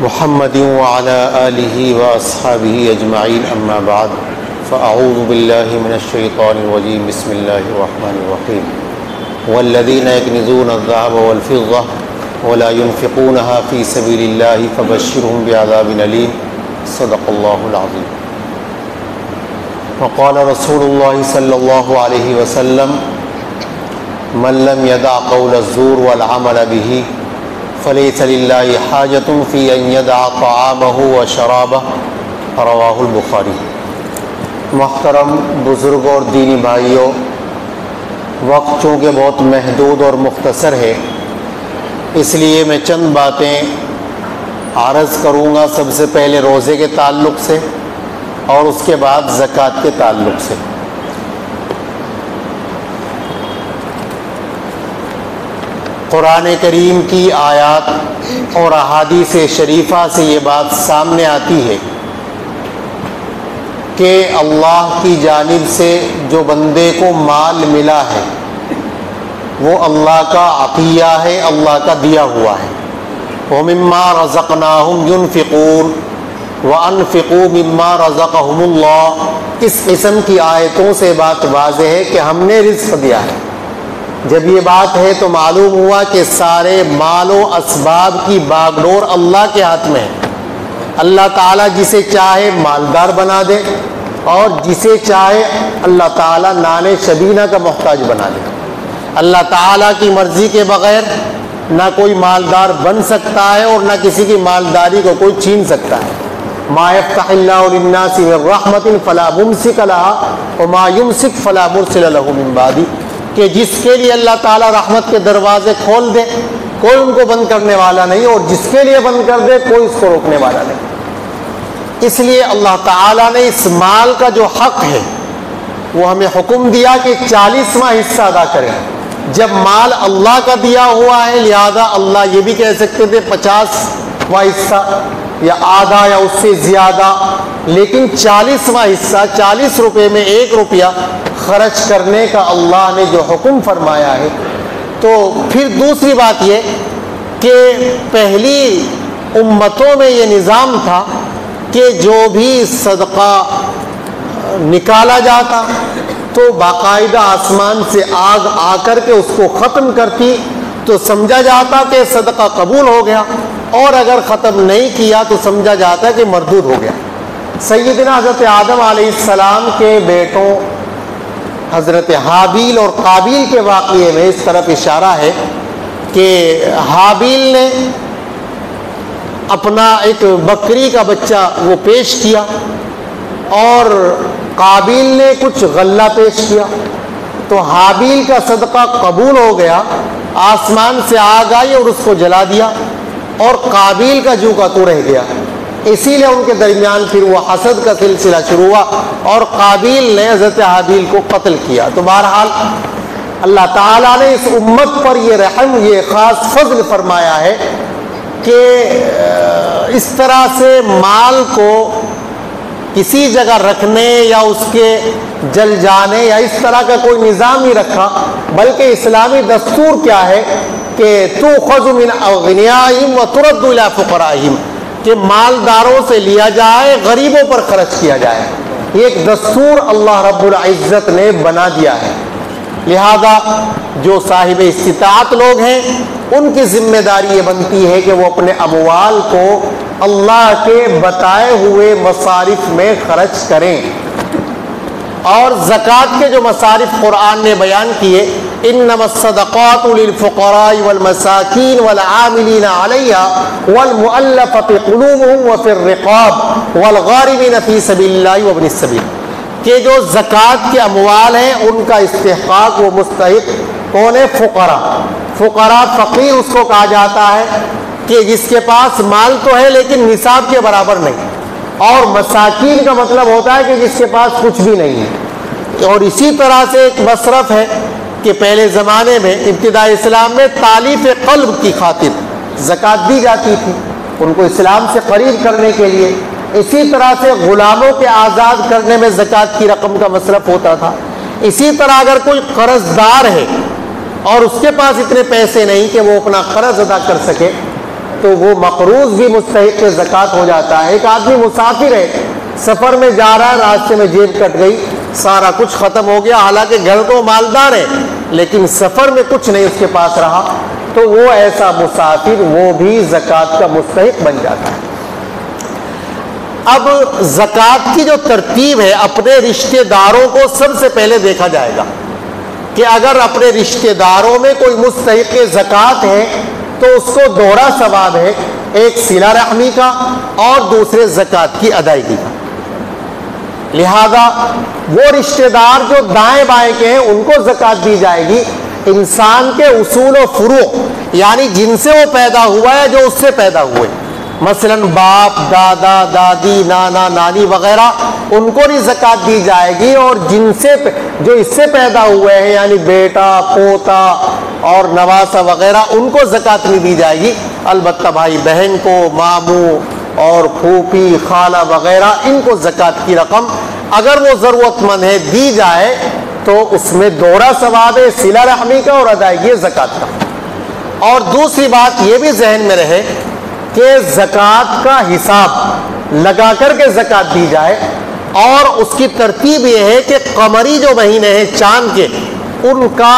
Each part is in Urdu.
محمد وعلى آله وأصحابه أجمعين أما بعد فأعوذ بالله من الشيطان الرجيم بسم الله الرحمن الرحيم والذين يكنزون الذهب والفضة ولا ينفقونها في سبيل الله فبشرهم بعذاب أليم صدق الله العظيم. وقال رسول الله صلى الله عليه وسلم من لم يدع قول الزور والعمل به فليس لله حاجة في أن يدع طعامه وشرابه رواہ البخاری. محترم بزرگوں اور دینی بھائیوں، وقت چونکہ بہت محدود اور مختصر ہے، اس لیے میں چند باتیں عرض کروں گا. سب سے پہلے روزے کے تعلق سے اور اس کے بعد زکوٰۃ کے تعلق سے. قرآن کریم کی آیات اور احادیث شریفہ سے یہ بات سامنے آتی ہے کہ اللہ کی جانب سے جو بندے کو مال ملا ہے وہ اللہ کا عطیہ ہے، اللہ کا دیا ہوا ہے. وَمِمَّا رَزَقْنَاهُمْ يُنْفِقُونَ وَأَنْفِقُوا مِمَّا رَزَقَهُمُ اللَّهُ. اس قسم کی آیتوں سے بات واضح ہے کہ ہم نے رزق دیا ہے. جب یہ بات ہے تو معلوم ہوا کہ سارے مال و اسباب کی باغ ڈور اللہ کے ہاتھ میں ہے. اللہ تعالیٰ جسے چاہے مالدار بنا دے اور جسے چاہے اللہ تعالیٰ نان شبینہ کا محتاج بنا دے. اللہ تعالیٰ کی مرضی کے بغیر نہ کوئی مالدار بن سکتا ہے اور نہ کسی کی مالداری کو کوئی چھین سکتا ہے. ما یفتح اللہ للناس من رحمت فلا ممسک لها وما یمسک فلا مرسل له من بعدہ، کہ جس کے لیے اللہ تعالیٰ رحمت کے دروازے کھول دے کوئی ان کو بند کرنے والا نہیں، اور جس کے لیے بند کر دے کوئی اس کو روکنے والا نہیں. اس لیے اللہ تعالیٰ نے اس مال کا جو حق ہے وہ ہمیں حکم دیا کہ 40واں حصہ ادا کریں. جب مال اللہ کا دیا ہوا ہے لہذا اللہ یہ بھی کہہ سکتے تھے 50واں حصہ یا آدھا یا اس سے زیادہ، لیکن 40واں حصہ 40 روپے میں 1 روپیہ خرچ کرنے کا اللہ نے جو حکم فرمایا ہے. تو پھر دوسری بات یہ کہ پہلی امتوں میں یہ نظام تھا کہ جو بھی صدقہ نکالا جاتا تو باقاعدہ آسمان سے آگ آ کر کے اس کو ختم کرتی تو سمجھا جاتا کہ صدقہ قبول ہو گیا، اور اگر ختم نہیں کیا تو سمجھا جاتا کہ مردود ہو گیا. سیدنا حضرت آدم علیہ السلام کے بیٹوں حضرت حابیل اور قابیل کے واقعے میں اس طرف اشارہ ہے کہ حابیل نے اپنا ایک بکری کا بچہ وہ پیش کیا اور قابیل نے کچھ غلہ پیش کیا، تو حابیل کا صدقہ قبول ہو گیا، آسمان سے آگ آئی اور اس کو جلا دیا، اور قابیل کا جو کا تو رہ گیا. اسی لیے ان کے درمیان پھر وہ حسد کا سلسلہ شروع ہوا اور قابیل نے حضرت حابیل کو قتل کیا. تو بہرحال اللہ تعالیٰ نے اس امت پر یہ رحم، یہ خاص فضل فرمایا ہے کہ اس طرح سے مال کو کسی جگہ رکھنے یا اس کے جل جانے یا اس طرح کا کوئی نظام نہیں رکھا، بلکہ اسلامی دستور کیا ہے کہ تؤخذ من اغنیائہم وترد الی فقرائہم، کہ مالداروں سے لیا جائے غریبوں پر خرچ کیا جائے. یہ ایک دستور اللہ رب العزت نے بنا دیا ہے. لہذا جو صاحب استطاعت لوگ ہیں ان کی ذمہ داری یہ بنتی ہے کہ وہ اپنے اموال کو اللہ کے بتائے ہوئے مصارف میں خرچ کریں. اور زکوٰۃ کے جو مصارف قرآن نے بیان کیے، انما الصدقات للفقراء والمساکین والعاملین علیہا والمؤلفۃ قلوبہم وفی الرقاب والغارمین فی سبیل اللہ وابن السبیل، کہ جو زکوٰۃ کے اموال ہیں ان کا استحقاق وہ مستحق کون ہے؟ فقراء. فقراء فقیر اس کو کہا جاتا ہے کہ جس کے پاس مال تو ہے لیکن نصاب کے برابر نہیں، اور مساکین کا مطلب ہوتا ہے کہ جس کے پاس کچھ بھی نہیں ہے. اور اسی طرح سے ایک مصرف ہے کہ پہلے زمانے میں ابتدائی اسلام میں تالیف قلب کی خاطر زکوٰۃ دی جاتی تھی، ان کو اسلام سے قریب کرنے کے لیے. اسی طرح سے غلاموں کے آزاد کرنے میں زکوٰۃ کی رقم کا مصرف ہوتا تھا. اسی طرح اگر کوئی قرض دار ہے اور اس کے پاس اتنے پیسے نہیں کہ وہ اپنا قرض ادا کر سکے تو تو وہ مقروض بھی مستحق زکوٰۃ ہو جاتا ہے۔ ایک آدمی مسافر ہے، سفر میں جا رہا ہے، راستے میں جیب کٹ گئی، سارا کچھ ختم ہو گیا، حالانکہ گھر تو مالدار ہے لیکن سفر میں کچھ نہیں اس کے پاس رہا، تو وہ ایسا مسافر وہ بھی زکوٰۃ کا مستحق بن جاتا ہے۔ اب زکوٰۃ کی جو ترتیب ہے، اپنے رشتہ داروں کو سب سے پہلے دیکھا جائے گا کہ اگر اپنے رشتہ داروں میں کوئی مستحق زکوٰۃ ہے تو اس کو دوہرا ثواب ہے، ایک صلہ رحمی کا اور دوسرے زکوٰۃ کی ادائیگی کا۔ لہذا وہ رشتہ دار جو دائیں بائیں کے ہیں ان کو زکوٰۃ دی جائے گی۔ انسان کے اصول و فروع یعنی جن سے وہ پیدا ہوا ہے، جو اس سے پیدا ہوئے، مثلا باپ، دادا، دادی، نانا، نانی وغیرہ، ان کو نہیں زکوٰۃ دی جائے گی، اور جن سے جو اس سے پیدا ہوئے ہیں یعنی بیٹا، پوتا اور نواسا وغیرہ، ان کو زکوٰۃ نہیں دی جائے گی۔ البتہ بھائی بہن کو، ماموں اور پھوپھی، خالہ وغیرہ، ان کو زکوٰۃ کی رقم اگر وہ ضرورت مند ہے دی جائے تو اس میں دوہرا ثواب ہے، صلہ رحمی کا اور ادائیگی زکوٰۃ کا۔ اور دوسری بات یہ بھی ذہن میں رہے کہ زکوٰۃ کا حساب لگا کر کے زکوٰۃ دی جائے، اور اس کی ترتیب یہ ہے کہ قمری جو مہینے ہیں چاند کے، ان کا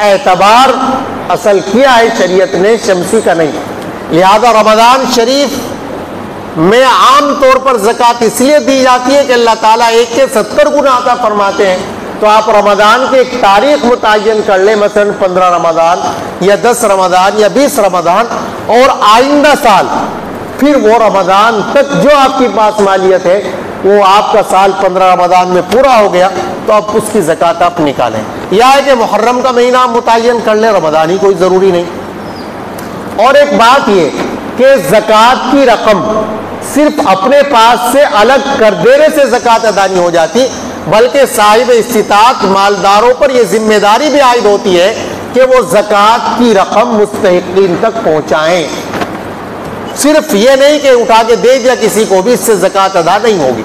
اعتبار اصل کیا ہے شریعت نے، شمسی کا نہیں۔ لہذا رمضان شریف میں عام طور پر زکوٰۃ اس لیے دی جاتی ہے کہ اللہ تعالیٰ ایک کے 70 گنا عطا فرماتے ہیں، تو آپ رمضان کی ایک تاریخ متعین کر لیں، مثلا 15 رمضان یا 10 رمضان یا 20 رمضان، اور آئندہ سال پھر وہ رمضان تک جو آپ کے پاس مالیت ہے، وہ آپ کا سال 15 رمضان میں پورا ہو گیا تو آپ اس کی زکوٰۃ آپ نکالیں، یا ہے کہ محرم کا مہینہ متعین کر لیں، رمضان ہی کوئی ضروری نہیں۔ اور ایک بات یہ کہ زکوٰۃ کی رقم صرف اپنے پاس سے الگ کر دینے سے زکوٰۃ ادا نہیں ہو جاتی، بلکہ صاحب استطاعت مالداروں پر یہ ذمہ داری بھی عائد ہوتی ہے کہ وہ زکوٰۃ کی رقم مستحقین تک پہنچائیں۔ صرف یہ نہیں کہ اٹھا کے دے دیا کسی کو بھی، اس سے زکوٰۃ ادا نہیں ہوگی۔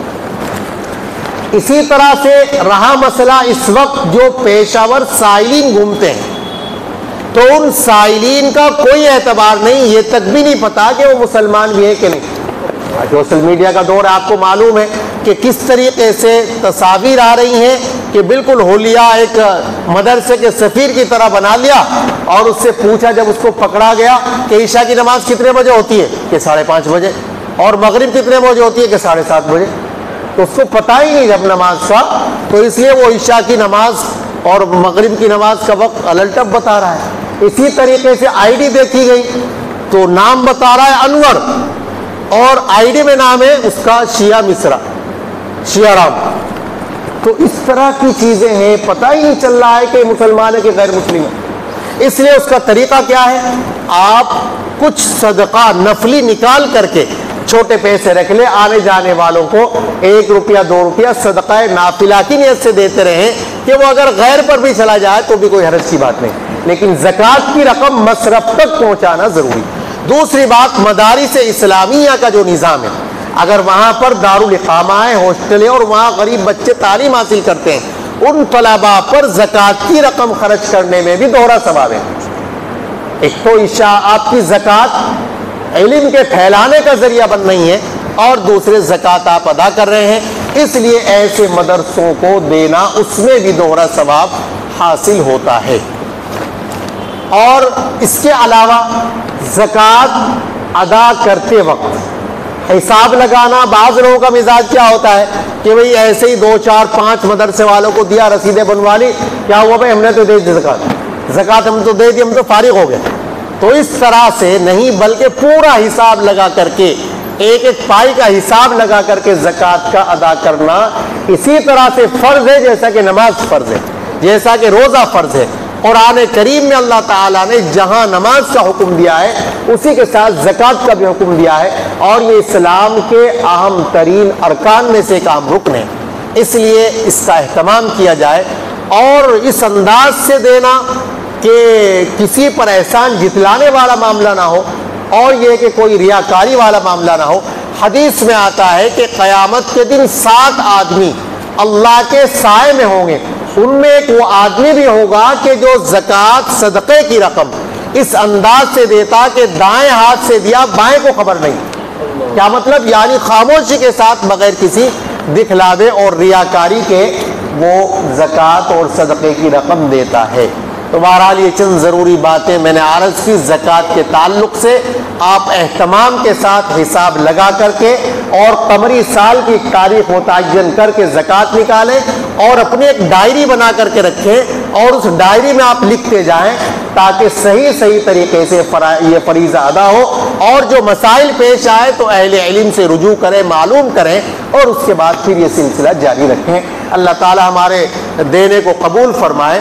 اسی طرح سے رہا مسئلہ اس وقت جو پیشہ ور سائلین گھومتے ہیں، تو ان سائلین کا کوئی اعتبار نہیں، یہ تک بھی نہیں پتا کہ وہ مسلمان بھی ہیں کہ نہیں۔ سوشل میڈیا کا دور ہے، آپ کو معلوم ہے کہ کس طریقے سے تصاویر آ رہی ہیں کہ بالکل حلیہ ایک مدرسے کے سفیر کی طرح بنا لیا، اور اس سے پوچھا جب اس کو پکڑا گیا کہ عشاء کی نماز کتنے بجے ہوتی ہے، کہ 5:30 بجے، اور مغرب کتنے بجے ہوتی ہے، کہ 7:30 بجے، تو اس کو پتہ ہی نہیں جب نماز کا، تو اس لیے وہ عشاء کی نماز اور مغرب کی نماز کا وقت الٹپ بتا رہا ہے۔ اسی طریقے سے آئی ڈی دیکھی گئی تو نام بتا رہا ہے انور، اور آئی ڈی میں نام ہے اس کا شیعہ مصرا، شیعہ رام۔ تو اس طرح کی چیزیں ہیں، پتہ ہی نہیں چل رہا ہے کہ مسلمان ہے کہ غیر مسلم ہے۔ اس لیے اس کا طریقہ کیا ہے، آپ کچھ صدقہ نفلی نکال کر کے چھوٹے پیسے رکھ لیں، آنے جانے والوں کو 1 روپیہ 2 روپیہ صدقہ نافلہ کی نیت سے دیتے رہیں، کہ وہ اگر غیر پر بھی چلا جائے تو بھی کوئی حرج کی بات نہیں، لیکن زکوٰۃ کی رقم مصرف تک پہنچانا ضروری۔ دوسری بات، مدارس اسلامیہ کا جو نظام ہے، اگر وہاں پر دارالاقامہ ہے، ہاسٹل ہے، اور وہاں غریب بچے تعلیم حاصل کرتے ہیں، ان طلباء پر زکوٰۃ کی رقم خرچ کرنے میں بھی دوہرا ثواب ہے۔ ایک تو آپ کی زکوٰۃ علم کے پھیلانے کا ذریعہ بن رہی ہے، اور دوسرے زکوٰۃ آپ ادا کر رہے ہیں، اس لیے ایسے مدرسوں کو دینا، اس میں بھی دوہرا ثواب حاصل ہوتا ہے۔ اور اس کے علاوہ زکوٰۃ ادا کرتے وقت حساب لگانا، بعض لوگوں کا مزاج کیا ہوتا ہے کہ بھئی ایسے ہی 2 4 5 مدرسے والوں کو دیا، رسیدیں بنوا لی، کیا ہوا بھائی ہم نے تو دے دی زکوٰۃ ہم تو دے دی، ہم تو فارغ ہو گئے۔ تو اس طرح سے نہیں، بلکہ پورا حساب لگا کر کے، ایک ایک پائی کا حساب لگا کر کے زکوٰۃ کا ادا کرنا اسی طرح سے فرض ہے جیسا کہ نماز فرض ہے، جیسا کہ روزہ فرض ہے۔ قرآن کریم میں اللہ تعالیٰ نے جہاں نماز کا حکم دیا ہے، اسی کے ساتھ زکوٰۃ کا بھی حکم دیا ہے، اور یہ اسلام کے اہم ترین ارکان میں سے ایک اہم رکن ہے، اس لیے اس کا اہتمام کیا جائے، اور اس انداز سے دینا کہ کسی پر احسان جتلانے والا معاملہ نہ ہو، اور یہ کہ کوئی ریاکاری والا معاملہ نہ ہو۔ حدیث میں آتا ہے کہ قیامت کے دن 7 آدمی اللہ کے سائے میں ہوں گے، ان میں ایک وہ آدمی بھی ہوگا کہ جو زکوٰۃ صدقے کی رقم اس انداز سے دیتا کہ دائیں ہاتھ سے دیا بائیں کو خبر نہیں۔ کیا مطلب؟ یعنی خاموشی کے ساتھ بغیر کسی دکھلاوے اور ریاکاری کے وہ زکوٰۃ اور صدقے کی رقم دیتا ہے۔ تو بہرحال یہ چند ضروری باتیں میں نے عرض کی زکوٰۃ کے تعلق سے۔ آپ اہتمام کے ساتھ حساب لگا کر کے اور قمری سال کی تاریخ متعین کر کے زکوٰۃ نکالیں اور اپنی ایک ڈائری بنا کر کے رکھیں اور اس ڈائری میں آپ لکھتے جائیں تاکہ صحیح طریقے سے یہ فریضہ ادا ہو، اور جو مسائل پیش آئے تو اہل علم سے رجوع کریں، معلوم کریں اور اس کے بعد پھر یہ سلسلہ جاری رکھیں۔ اللہ تعالی ہمارے دینے کو قبول فرمائے۔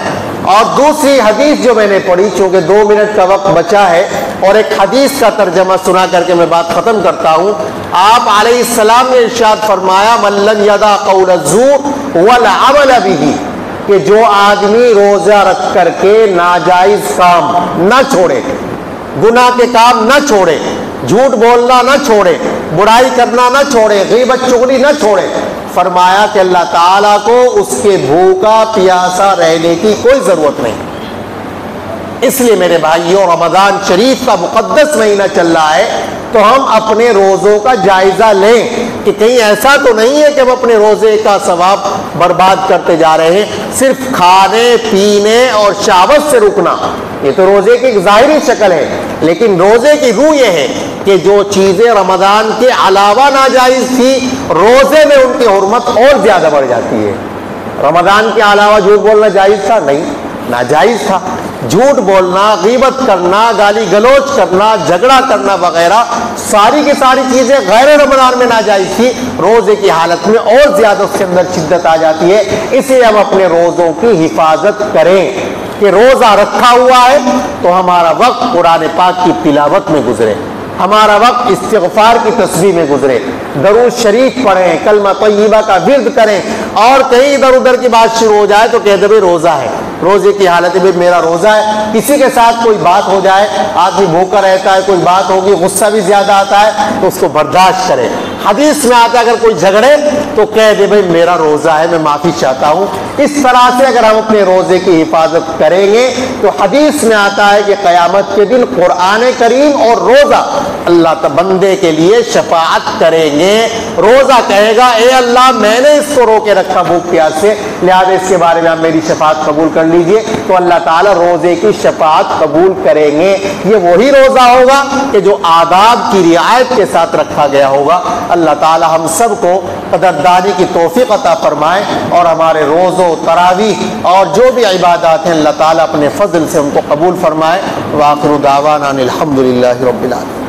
اور دوسری حدیث جو میں نے پڑھی، چونکہ 2 منٹ کا وقت بچا ہے، اور ایک حدیث کا ترجمہ سنا کر کے میں بات ختم کرتا ہوں۔ آپ علیہ السلام نے ارشاد فرمایا من لم یدع قول الزور والعمل به، کہ جو آدمی روزہ رکھ کر کے ناجائز کام نہ چھوڑے، گناہ کے کام نہ چھوڑے، جھوٹ بولنا نہ چھوڑے، برائی کرنا نہ چھوڑے، غیبت چغلی نہ چھوڑے، فرمایا کہ اللہ تعالیٰ کو اس کے بھوکا پیاسا رہنے کی کوئی ضرورت نہیں۔ اس لیے میرے بھائیوں، رمضان شریف کا مقدس مہینہ چل رہا ہے تو ہم اپنے روزوں کا جائزہ لیں کہ کہیں ایسا تو نہیں ہے کہ ہم اپنے روزے کا ثواب برباد کرتے جا رہے ہیں۔ صرف کھانے پینے اور شہوت سے رکنا، یہ تو روزے کی ایک ظاہری شکل ہے، لیکن روزے کی روح یہ ہے کہ جو چیزیں رمضان کے علاوہ ناجائز تھی، روزے میں ان کی حرمت اور زیادہ بڑھ جاتی ہے۔ رمضان کے علاوہ جھوٹ بولنا جائز تھا؟ نہیں، ناجائز تھا۔ جھوٹ بولنا، غیبت کرنا، گالی گلوچ کرنا، جھگڑا کرنا وغیرہ ساری کی ساری چیزیں غیر رمضان میں ناجائز تھی، روزے کی حالت میں اور زیادہ اس کے اندر شدت آ جاتی ہے۔ اس لیے ہم اپنے روزوں کی حفاظت کریں کہ روزہ رکھا ہوا ہے تو ہمارا وقت قرآن پاک کی تلاوت میں گزرے، ہمارا وقت استغفار کی تسبیح میں گزرے، درود شریف پڑھیں، کلمہ طیبہ کا ورد کریں، اور کہیں ادھر ادھر کی بات شروع ہو جائے تو کہہ دے بھائی روزہ ہے، روزے کی حالت میں میرا روزہ ہے۔ کسی کے ساتھ کوئی بات ہو جائے، آدمی بھوکا رہتا ہے، کوئی بات ہوگی، غصہ بھی زیادہ آتا ہے تو اس کو برداشت کرے۔ حدیث میں آتا ہے اگر کوئی جھگڑے تو کہہ دے بھائی میرا روزہ ہے، میں معافی چاہتا ہوں۔ اس طرح سے اگر ہم اپنے روزے کی حفاظت کریں گے تو حدیث میں آتا ہے کہ قیامت کے دن قرآن کریم اور روزہ اللہ بندے کے لیے شفاعت کریں گے۔ روزہ کہے گا اے اللہ میں نے اس کو روکے رکھا بھوک پیاس سے، لہٰذا اس کے بارے میں آپ میری شفاعت قبول کر لیجئے، تو اللہ تعالیٰ روزے کی شفاعت قبول کریں گے۔ یہ وہی روزہ ہوگا کہ جو آداب کی رعایت کے ساتھ رکھا گیا ہوگا۔ اللہ تعالیٰ ہم سب کو قدردانی کی توفیق عطا فرمائے، اور ہمارے روزوں، تراویح اور جو بھی عبادات ہیں اللہ تعالیٰ اپنے فضل سے ان کو قبول فرمائے۔ وآخر دعوانا ان الحمد للہ رب العالمین۔